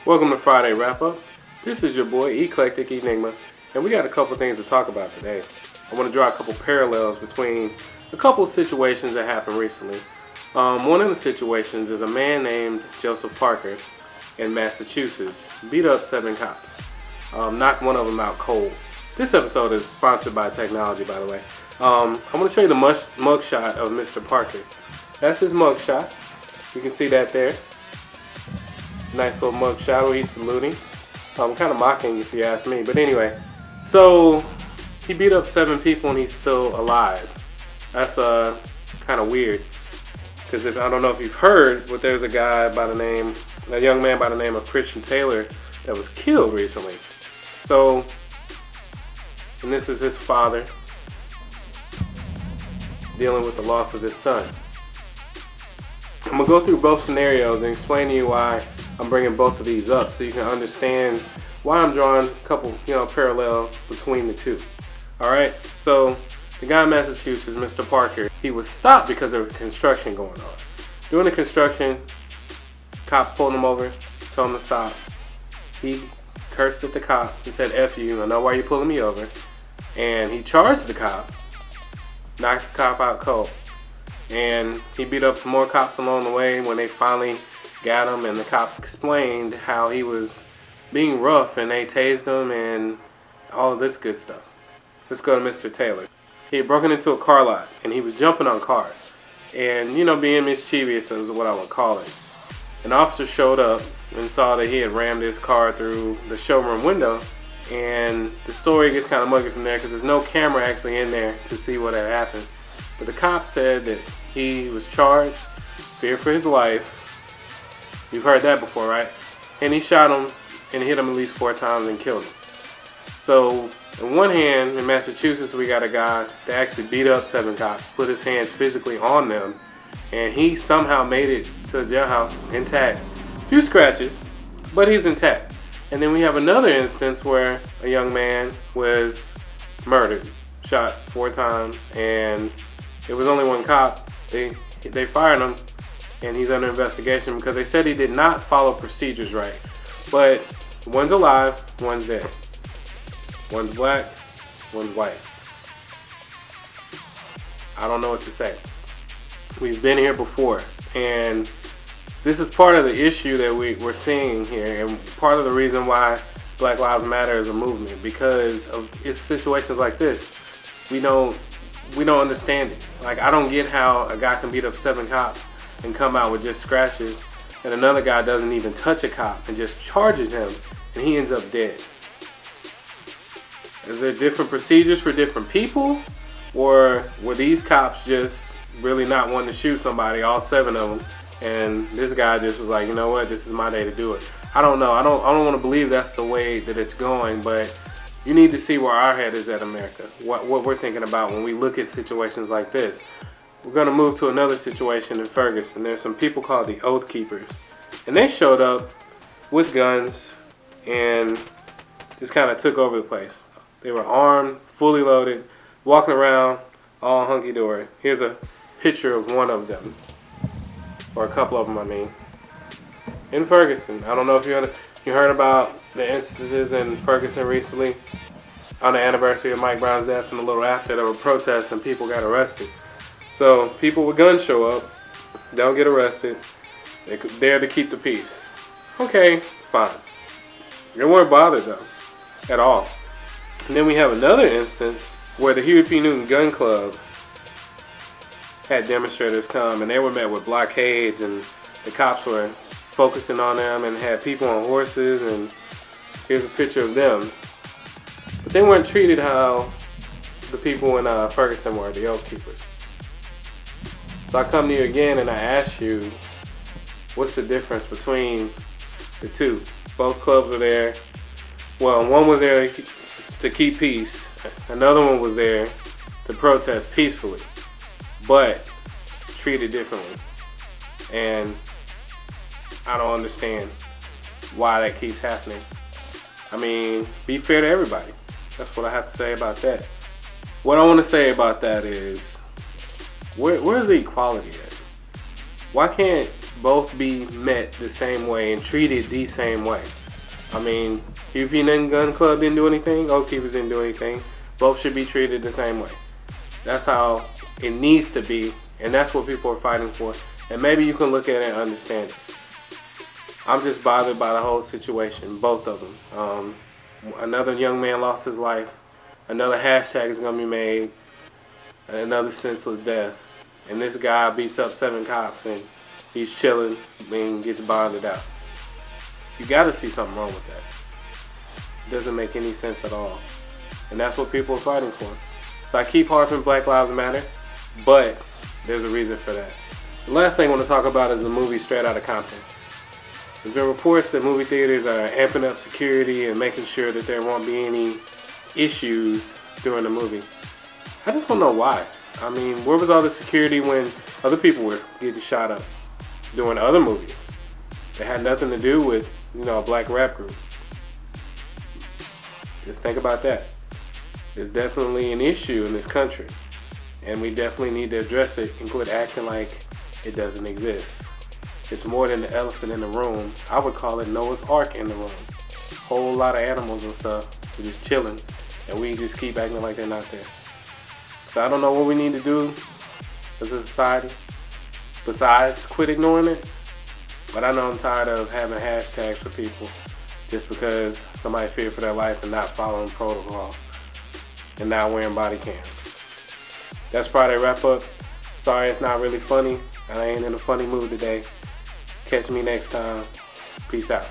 Welcome to Friday Wrap-Up. This is your boy Eclectic Enigma, and we got a couple things to talk about today. I want to draw a couple parallels between a couple situations that happened recently. One of the situations is a man named Joseph Parker in Massachusetts beat up 7 cops, knocked one of them out cold. This episode is sponsored by technology, by the way. I'm going to show you the mugshot of Mr. Parker. That's his mugshot. You can see that there. Nice little mugshot where he's saluting. I'm kind of mocking if you ask me, but anyway. So he beat up 7 people and he's still alive. That's kind of weird, because I don't know if you've heard, but there's a young man by the name of Christian Taylor that was killed recently. So, and this is his father dealing with the loss of his son. I'm gonna go through both scenarios and explain to you why I'm bringing both of these up, so you can understand why I'm drawing a couple, parallel between the two. Alright, so the guy in Massachusetts, Mr. Parker, he was stopped because there was construction going on. During the construction, cop pulled him over, told him to stop. He cursed at the cop. He said, "F you, I know why you're pulling me over." And he charged the cop, knocked the cop out cold. And he beat up some more cops along the way when they finally got him, and the cops explained how he was being rough and they tased him and all of this good stuff. Let's go to Mr. Taylor. He had broken into a car lot and he was jumping on cars and, being mischievous is what I would call it. An officer showed up and saw that he had rammed his car through the showroom window, and the story gets kind of muggy from there because there's no camera actually in there to see what had happened. But the cop said that he was charged, feared for his life. You've heard that before, right? And he shot him and hit him at least 4 times and killed him. So, in one hand, in Massachusetts, we got a guy that actually beat up 7 cops, put his hands physically on them, and he somehow made it to the jailhouse intact. Few scratches, but he's intact. And then we have another instance where a young man was murdered, shot 4 times, and it was only 1 cop. They fired him, and he's under investigation because they said he did not follow procedures right. But one's alive, one's dead. One's black, one's white. I don't know what to say. We've been here before, and this is part of the issue that we're seeing here, and part of the reason why Black Lives Matter is a movement, because of it's situations like this. We don't understand it. Like, I don't get how a guy can beat up 7 cops and come out with just scratches, and another guy doesn't even touch a cop and just charges him, and he ends up dead. Is there different procedures for different people, or were these cops just really not wanting to shoot somebody, all 7 of them, and this guy just was like, you know what, this is my day to do it? I don't know. I don't want to believe that's the way that it's going, but you need to see where our head is at, America. What we're thinking about when we look at situations like this. We're going to move to another situation in Ferguson. There's some people called the Oath Keepers, and they showed up with guns and just kind of took over the place. They were armed, fully loaded, walking around all hunky-dory. Here's a picture of one of them, or a couple of them, I mean, in Ferguson. I don't know if you heard about the instances in Ferguson recently on the anniversary of Mike Brown's death, and a little after there were protests and people got arrested. So people with guns show up, don't get arrested, they're there to keep the peace. Okay, fine. They weren't bothered though, at all. And then we have another instance where the Huey P. Newton Gun Club had demonstrators come, and they were met with blockades, and the cops were focusing on them and had people on horses, and here's a picture of them. But they weren't treated how the people in Ferguson were, the Oath Keepers. So I come to you again and I ask you, what's the difference between the two? Both clubs are there. Well, one was there to keep peace. Another one was there to protest peacefully, but treated differently. And I don't understand why that keeps happening. I mean, be fair to everybody. That's what I have to say about that. What I want to say about that is, Where's the equality at? Why can't both be met the same way and treated the same way? I mean, UP Gun Club didn't do anything, Oath Keepers didn't do anything. Both should be treated the same way. That's how it needs to be, and that's what people are fighting for. And maybe you can look at it and understand it. I'm just bothered by the whole situation, both of them. Another young man lost his life. Another hashtag is going to be made. Another senseless death. And this guy beats up 7 cops and he's chilling and gets bonded out. You got to see something wrong with that. It doesn't make any sense at all. And that's what people are fighting for. So I keep harping Black Lives Matter, but there's a reason for that. The last thing I want to talk about is the movie Straight Outta Compton. There's been reports that movie theaters are amping up security and making sure that there won't be any issues during the movie. I just don't know why. I mean, where was all the security when other people were getting shot up during other movies? It had nothing to do with, a black rap group. Just think about that. There's definitely an issue in this country, and we definitely need to address it and quit acting like it doesn't exist. It's more than the elephant in the room. I would call it Noah's Ark in the room. Whole lot of animals and stuff. We're just chilling, and we just keep acting like they're not there. So I don't know what we need to do as a society besides quit ignoring it. But I know I'm tired of having hashtags for people just because somebody feared for their life and not following protocol and not wearing body cams. That's Friday Wrap Up. Sorry it's not really funny. I ain't in a funny mood today. Catch me next time. Peace out.